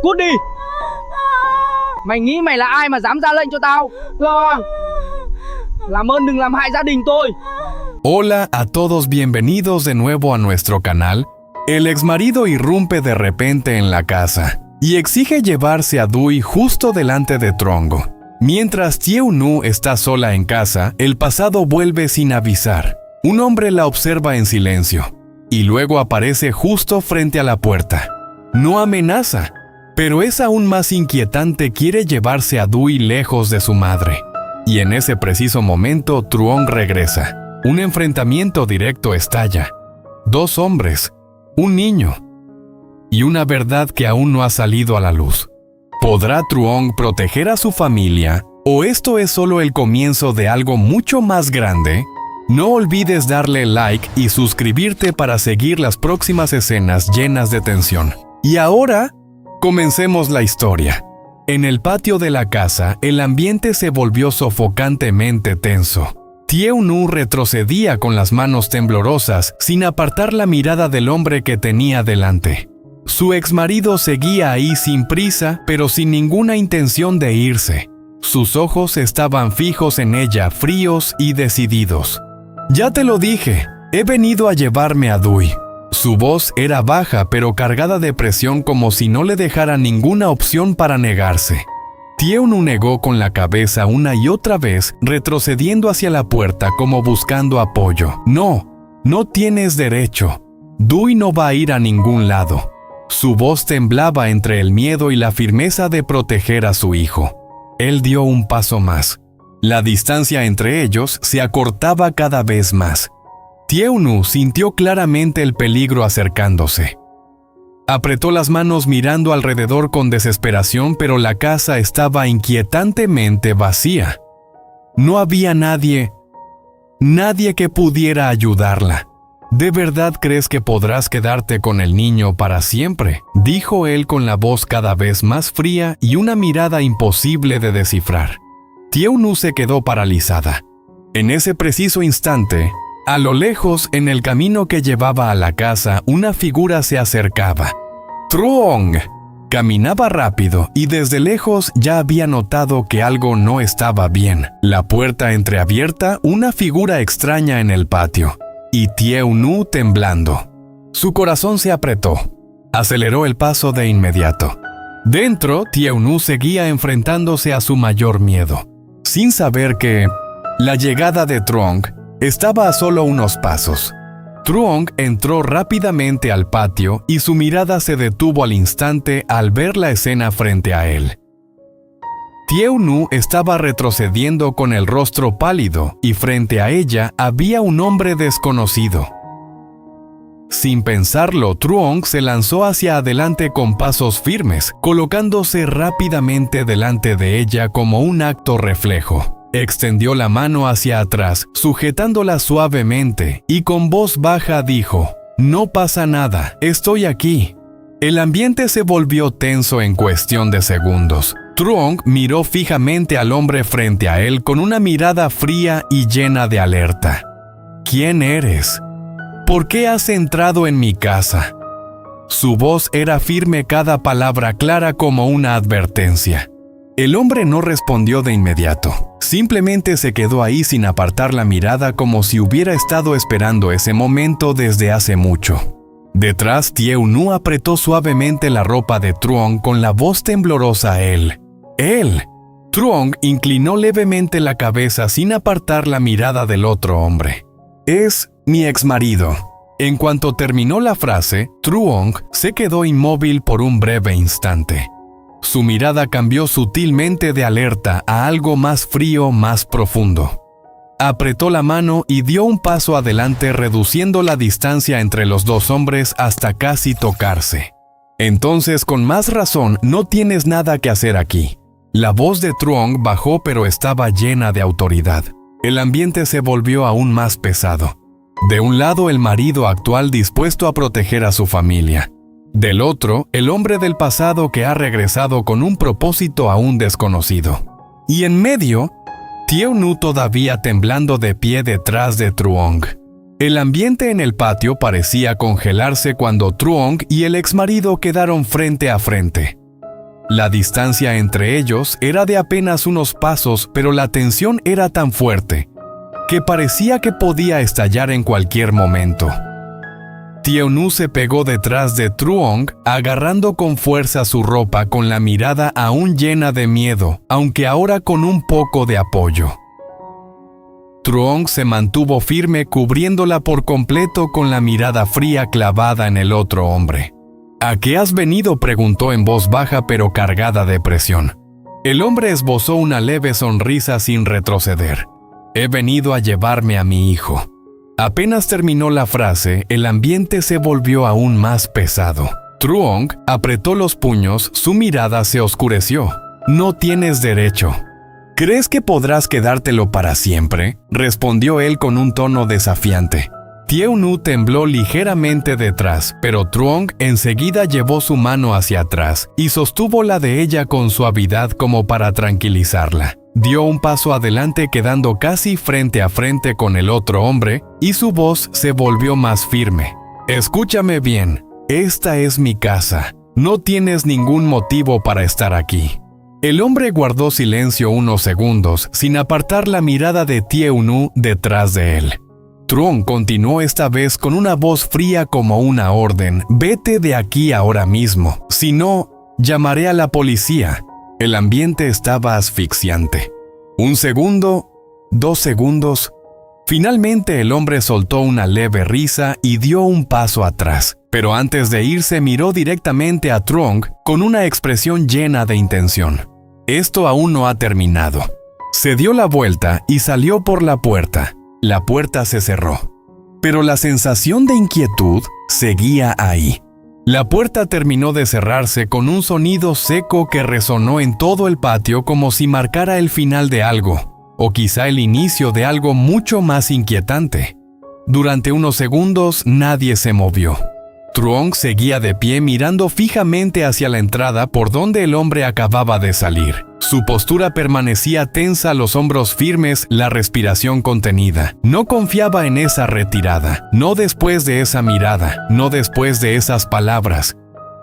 Cút đi. Mày nghĩ mày là ai mà dám ra lệnh cho tao? Làm ơn đừng làm hại gia đình tôi. Hola a todos, bienvenidos de nuevo a nuestro canal. El exmarido irrumpe de repente en la casa y exige llevarse a Dui justo delante de Trongo. Mientras Tieu-nu está sola en casa, el pasado vuelve sin avisar. Un hombre la observa en silencio y luego aparece justo frente a la puerta. No amenaza, pero es aún más inquietante, quiere llevarse a Dui lejos de su madre. Y en ese preciso momento, Truong regresa. Un enfrentamiento directo estalla. Dos hombres, un niño y una verdad que aún no ha salido a la luz. ¿Podrá Truong proteger a su familia o esto es solo el comienzo de algo mucho más grande? No olvides darle like y suscribirte para seguir las próximas escenas llenas de tensión. Y ahora, comencemos la historia. En el patio de la casa, el ambiente se volvió sofocantemente tenso. Tieu-nu retrocedía con las manos temblorosas, sin apartar la mirada del hombre que tenía delante. Su exmarido seguía ahí sin prisa, pero sin ninguna intención de irse. Sus ojos estaban fijos en ella, fríos y decididos. «Ya te lo dije, he venido a llevarme a Dui». Su voz era baja pero cargada de presión, como si no le dejara ninguna opción para negarse. Tieu-nu negó con la cabeza una y otra vez, retrocediendo hacia la puerta como buscando apoyo. «No, no tienes derecho. Dui no va a ir a ningún lado». Su voz temblaba entre el miedo y la firmeza de proteger a su hijo. Él dio un paso más. La distancia entre ellos se acortaba cada vez más. Tieu-nu sintió claramente el peligro acercándose. Apretó las manos mirando alrededor con desesperación, pero la casa estaba inquietantemente vacía. No había nadie que pudiera ayudarla. «¿De verdad crees que podrás quedarte con el niño para siempre?», dijo él con la voz cada vez más fría y una mirada imposible de descifrar. Tieu-nu se quedó paralizada. En ese preciso instante, a lo lejos, en el camino que llevaba a la casa, una figura se acercaba. Truong caminaba rápido y desde lejos ya había notado que algo no estaba bien. La puerta entreabierta, una figura extraña en el patio. Y Tieu-nu temblando. Su corazón se apretó. Aceleró el paso de inmediato. Dentro, Tieu-nu seguía enfrentándose a su mayor miedo, sin saber que la llegada de Truong estaba a solo unos pasos. Truong entró rápidamente al patio y su mirada se detuvo al instante al ver la escena frente a él. Tieu-nu estaba retrocediendo con el rostro pálido y frente a ella había un hombre desconocido. Sin pensarlo, Truong se lanzó hacia adelante con pasos firmes, colocándose rápidamente delante de ella como un acto reflejo. Extendió la mano hacia atrás, sujetándola suavemente, y con voz baja dijo: «No pasa nada, estoy aquí». El ambiente se volvió tenso en cuestión de segundos. Truong miró fijamente al hombre frente a él con una mirada fría y llena de alerta. «¿Quién eres? ¿Por qué has entrado en mi casa?». Su voz era firme, cada palabra clara como una advertencia. El hombre no respondió de inmediato. Simplemente se quedó ahí sin apartar la mirada, como si hubiera estado esperando ese momento desde hace mucho. Detrás, Tieu-nu apretó suavemente la ropa de Truong con la voz temblorosa a él. Truong inclinó levemente la cabeza sin apartar la mirada del otro hombre. «Es mi exmarido». En cuanto terminó la frase, Truong se quedó inmóvil por un breve instante. Su mirada cambió sutilmente de alerta a algo más frío, más profundo. Apretó la mano y dio un paso adelante, reduciendo la distancia entre los dos hombres hasta casi tocarse. «Entonces, con más razón, no tienes nada que hacer aquí». La voz de Truong bajó, pero estaba llena de autoridad. El ambiente se volvió aún más pesado. De un lado, el marido actual dispuesto a proteger a su familia. Del otro, el hombre del pasado que ha regresado con un propósito aún desconocido. Y en medio, Tieu-nu todavía temblando de pie detrás de Truong. El ambiente en el patio parecía congelarse cuando Truong y el exmarido quedaron frente a frente. La distancia entre ellos era de apenas unos pasos, pero la tensión era tan fuerte que parecía que podía estallar en cualquier momento. Tieu-nu se pegó detrás de Truong, agarrando con fuerza su ropa con la mirada aún llena de miedo, aunque ahora con un poco de apoyo. Truong se mantuvo firme cubriéndola por completo con la mirada fría clavada en el otro hombre. ¿A qué has venido?, preguntó en voz baja pero cargada de presión. El hombre esbozó una leve sonrisa sin retroceder. He venido a llevarme a mi hijo. Apenas terminó la frase, el ambiente se volvió aún más pesado. Truong apretó los puños, su mirada se oscureció. No tienes derecho. ¿Crees que podrás quedártelo para siempre?, respondió él con un tono desafiante. Tieu-nu tembló ligeramente detrás, pero Truong enseguida llevó su mano hacia atrás y sostuvo la de ella con suavidad como para tranquilizarla. Dio un paso adelante quedando casi frente a frente con el otro hombre y su voz se volvió más firme. Escúchame bien, esta es mi casa. No tienes ningún motivo para estar aquí. El hombre guardó silencio unos segundos sin apartar la mirada de Tieu-nu detrás de él. Truong continuó esta vez con una voz fría como una orden. Vete de aquí ahora mismo, si no, llamaré a la policía. El ambiente estaba asfixiante. 1 segundo, 2 segundos. Finalmente el hombre soltó una leve risa y dio un paso atrás, pero antes de irse miró directamente a Truong con una expresión llena de intención. Esto aún no ha terminado. Se dio la vuelta y salió por la puerta. La puerta se cerró, pero la sensación de inquietud seguía ahí. La puerta terminó de cerrarse con un sonido seco que resonó en todo el patio como si marcara el final de algo, o quizá el inicio de algo mucho más inquietante. Durante unos segundos nadie se movió. Truong seguía de pie mirando fijamente hacia la entrada por donde el hombre acababa de salir. Su postura permanecía tensa, los hombros firmes, la respiración contenida. No confiaba en esa retirada, no después de esa mirada, no después de esas palabras.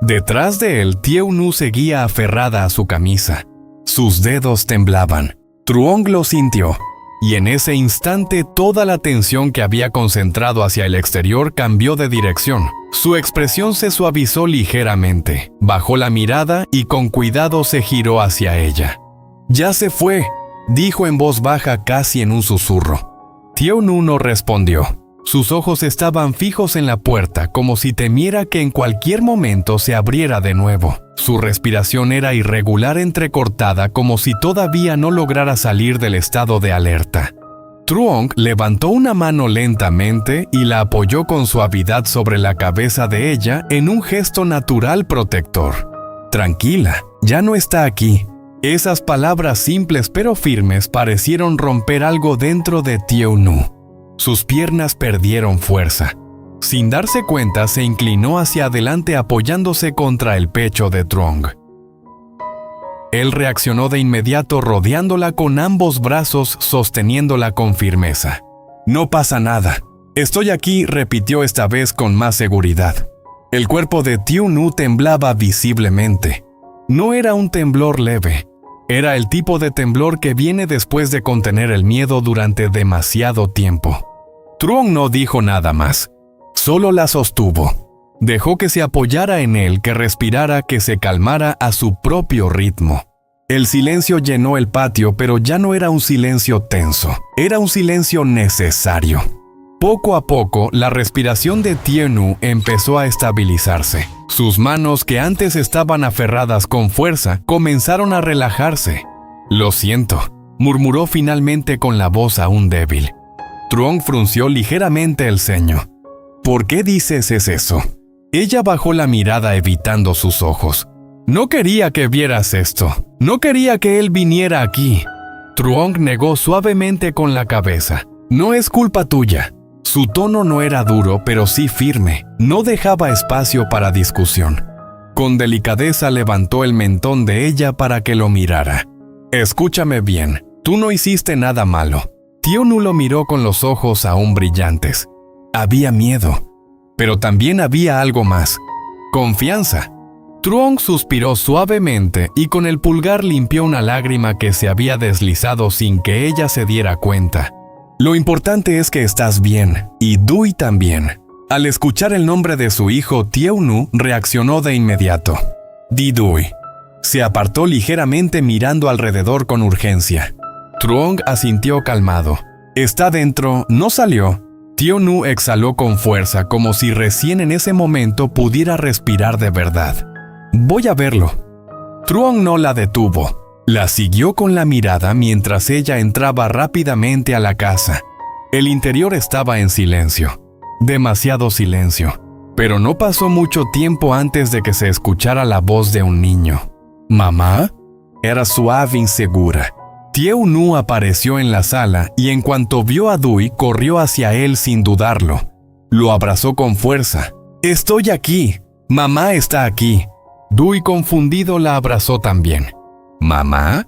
Detrás de él, Tieu-nu seguía aferrada a su camisa. Sus dedos temblaban. Truong lo sintió, y en ese instante toda la tensión que había concentrado hacia el exterior cambió de dirección. Su expresión se suavizó ligeramente, bajó la mirada y con cuidado se giró hacia ella. «Ya se fue», dijo en voz baja casi en un susurro. Tieu-nu no respondió. Sus ojos estaban fijos en la puerta como si temiera que en cualquier momento se abriera de nuevo. Su respiración era irregular, entrecortada, como si todavía no lograra salir del estado de alerta. Truong levantó una mano lentamente y la apoyó con suavidad sobre la cabeza de ella en un gesto natural protector. «Tranquila, ya no está aquí». Esas palabras simples pero firmes parecieron romper algo dentro de Tieu-nu. Sus piernas perdieron fuerza. Sin darse cuenta, se inclinó hacia adelante apoyándose contra el pecho de Truong. Él reaccionó de inmediato rodeándola con ambos brazos, sosteniéndola con firmeza. «No pasa nada. Estoy aquí», repitió esta vez con más seguridad. El cuerpo de Tieu-nu temblaba visiblemente. No era un temblor leve. Era el tipo de temblor que viene después de contener el miedo durante demasiado tiempo. Truong no dijo nada más. Solo la sostuvo. Dejó que se apoyara en él, que respirara, que se calmara a su propio ritmo. El silencio llenó el patio, pero ya no era un silencio tenso. Era un silencio necesario. Poco a poco, la respiración de Tieu-nu empezó a estabilizarse. Sus manos, que antes estaban aferradas con fuerza, comenzaron a relajarse. «Lo siento», murmuró finalmente con la voz aún débil. Truong frunció ligeramente el ceño. «¿Por qué dices eso?». Ella bajó la mirada evitando sus ojos. «No quería que vieras esto. No quería que él viniera aquí». Truong negó suavemente con la cabeza. «No es culpa tuya». Su tono no era duro, pero sí firme. No dejaba espacio para discusión. Con delicadeza levantó el mentón de ella para que lo mirara. «Escúchame bien, tú no hiciste nada malo». Tieu-nu lo miró con los ojos aún brillantes. Había miedo, pero también había algo más. Confianza. Truong suspiró suavemente y con el pulgar limpió una lágrima que se había deslizado sin que ella se diera cuenta. Lo importante es que estás bien, y Dui también. Al escuchar el nombre de su hijo, Tieu-nu reaccionó de inmediato. Di Dui. Se apartó ligeramente mirando alrededor con urgencia. Truong asintió calmado. Está dentro, no salió. Tieu-nu exhaló con fuerza, como si recién en ese momento pudiera respirar de verdad. Voy a verlo. Truong no la detuvo. La siguió con la mirada mientras ella entraba rápidamente a la casa. El interior estaba en silencio. Demasiado silencio. Pero no pasó mucho tiempo antes de que se escuchara la voz de un niño. ¿Mamá? Era suave e insegura. Tieu-nu apareció en la sala y en cuanto vio a Dui, corrió hacia él sin dudarlo. Lo abrazó con fuerza. «Estoy aquí. Mamá está aquí». Dui, confundido, la abrazó también. ¿Mamá?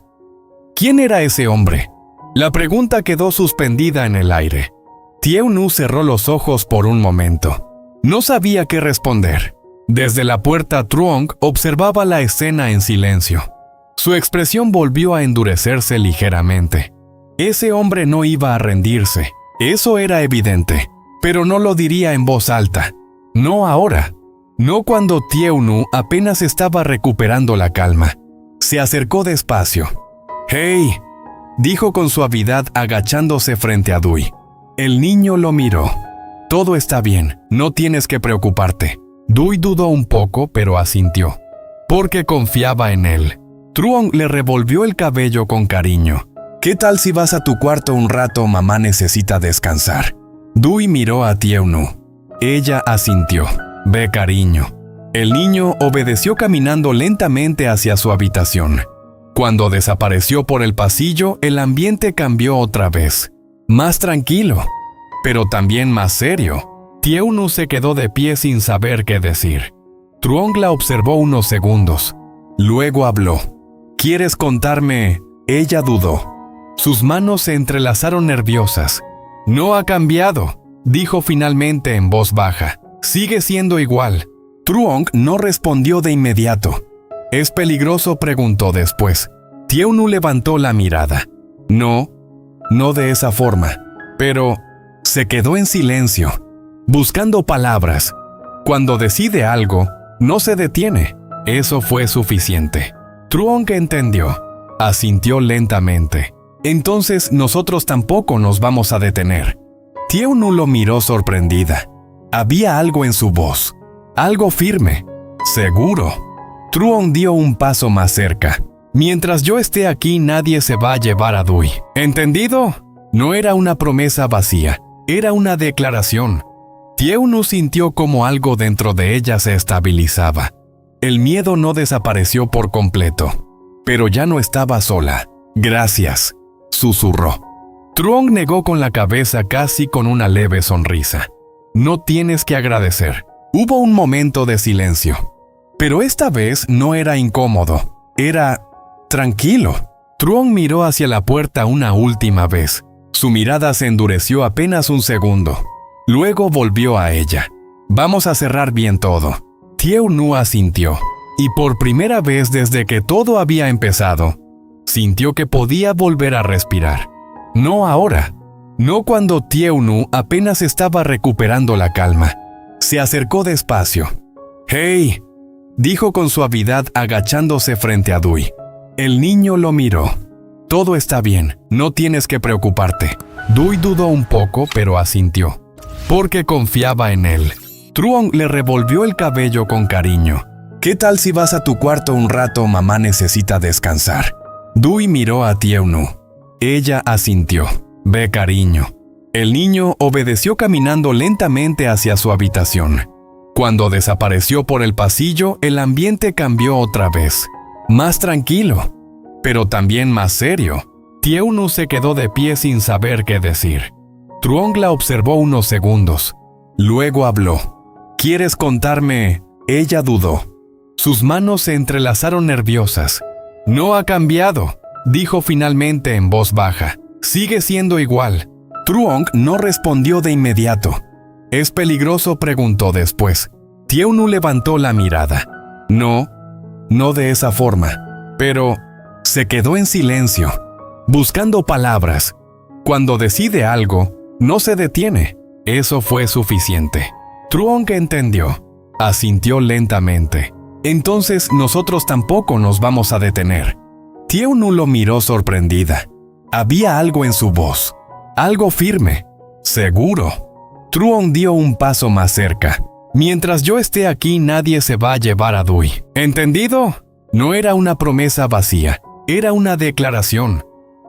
¿Quién era ese hombre? La pregunta quedó suspendida en el aire. Tieu-nu cerró los ojos por un momento. No sabía qué responder. Desde la puerta, Truong observaba la escena en silencio. Su expresión volvió a endurecerse ligeramente. Ese hombre no iba a rendirse. Eso era evidente. Pero no lo diría en voz alta. No ahora. No cuando Tieu-nu apenas estaba recuperando la calma. Se acercó despacio. «¡Hey!», dijo con suavidad agachándose frente a Dui. El niño lo miró. «Todo está bien, no tienes que preocuparte». Dui dudó un poco, pero asintió. Porque confiaba en él. Truong le revolvió el cabello con cariño. «¿Qué tal si vas a tu cuarto un rato? Mamá necesita descansar». Dui miró a Tieu-nu. Ella asintió. «Ve, cariño». El niño obedeció caminando lentamente hacia su habitación. Cuando desapareció por el pasillo, el ambiente cambió otra vez. Más tranquilo, pero también más serio. Tieu-nu se quedó de pie sin saber qué decir. Truong la observó unos segundos. Luego habló. «¿Quieres contarme?» Ella dudó. Sus manos se entrelazaron nerviosas. «No ha cambiado», dijo finalmente en voz baja. «Sigue siendo igual». Truong no respondió de inmediato. «¿Es peligroso?», preguntó después. Tieu-nu levantó la mirada. «No, no de esa forma». Pero se quedó en silencio, buscando palabras. Cuando decide algo, no se detiene. Eso fue suficiente. Truong entendió. Asintió lentamente. «Entonces nosotros tampoco nos vamos a detener». Tieu-nu lo miró sorprendida. Había algo en su voz. Algo firme. Seguro. Truong dio un paso más cerca. «Mientras yo esté aquí, nadie se va a llevar a Dui. ¿Entendido?» No era una promesa vacía. Era una declaración. Tieu-nu sintió como algo dentro de ella se estabilizaba. El miedo no desapareció por completo. Pero ya no estaba sola. «Gracias», susurró. Truong negó con la cabeza, casi con una leve sonrisa. «No tienes que agradecer». Hubo un momento de silencio. Pero esta vez no era incómodo. Era tranquilo. Truong miró hacia la puerta una última vez. Su mirada se endureció apenas un segundo. Luego volvió a ella. «Vamos a cerrar bien todo». Tieu-nu asintió. Y por primera vez desde que todo había empezado, sintió que podía volver a respirar. No ahora. No cuando Tieu-nu apenas estaba recuperando la calma. Se acercó despacio. «¡Hey!», dijo con suavidad agachándose frente a Dui. El niño lo miró. «Todo está bien, no tienes que preocuparte». Dui dudó un poco, pero asintió. Porque confiaba en él. Truong le revolvió el cabello con cariño. «¿Qué tal si vas a tu cuarto un rato? Mamá necesita descansar». Dui miró a Tieu-nu. Ella asintió. «Ve, cariño». El niño obedeció caminando lentamente hacia su habitación. Cuando desapareció por el pasillo, el ambiente cambió otra vez. Más tranquilo, pero también más serio. Tieu-nu se quedó de pie sin saber qué decir. Truong la observó unos segundos. Luego habló. «¿Quieres contarme?» Ella dudó. Sus manos se entrelazaron nerviosas. «No ha cambiado», dijo finalmente en voz baja. «Sigue siendo igual». Truong no respondió de inmediato. «¿Es peligroso?», preguntó después. Tieu-nu levantó la mirada. «No, no de esa forma, pero se quedó en silencio, buscando palabras. Cuando decide algo, no se detiene. Eso fue suficiente. Truong entendió, asintió lentamente. Entonces nosotros tampoco nos vamos a detener. Tieu-nu lo miró sorprendida. Había algo en su voz, algo firme, seguro. Truong dio un paso más cerca. Mientras yo esté aquí, nadie se va a llevar a Dui. ¿Entendido? No era una promesa vacía, era una declaración.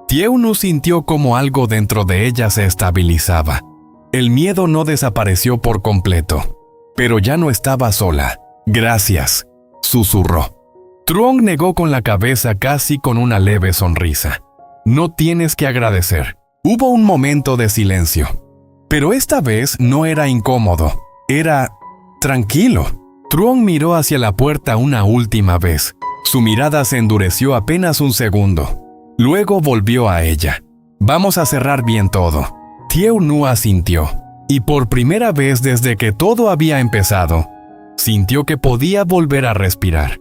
Tieu-nu sintió como algo dentro de ella se estabilizaba. El miedo no desapareció por completo, pero ya no estaba sola. Gracias, susurró. Truong negó con la cabeza casi con una leve sonrisa. No tienes que agradecer. Hubo un momento de silencio, pero esta vez no era incómodo, era tranquilo. Truong miró hacia la puerta una última vez. Su mirada se endureció apenas un segundo. Luego volvió a ella. Vamos a cerrar bien todo. Tieu-nu asintió, y por primera vez desde que todo había empezado, sintió que podía volver a respirar.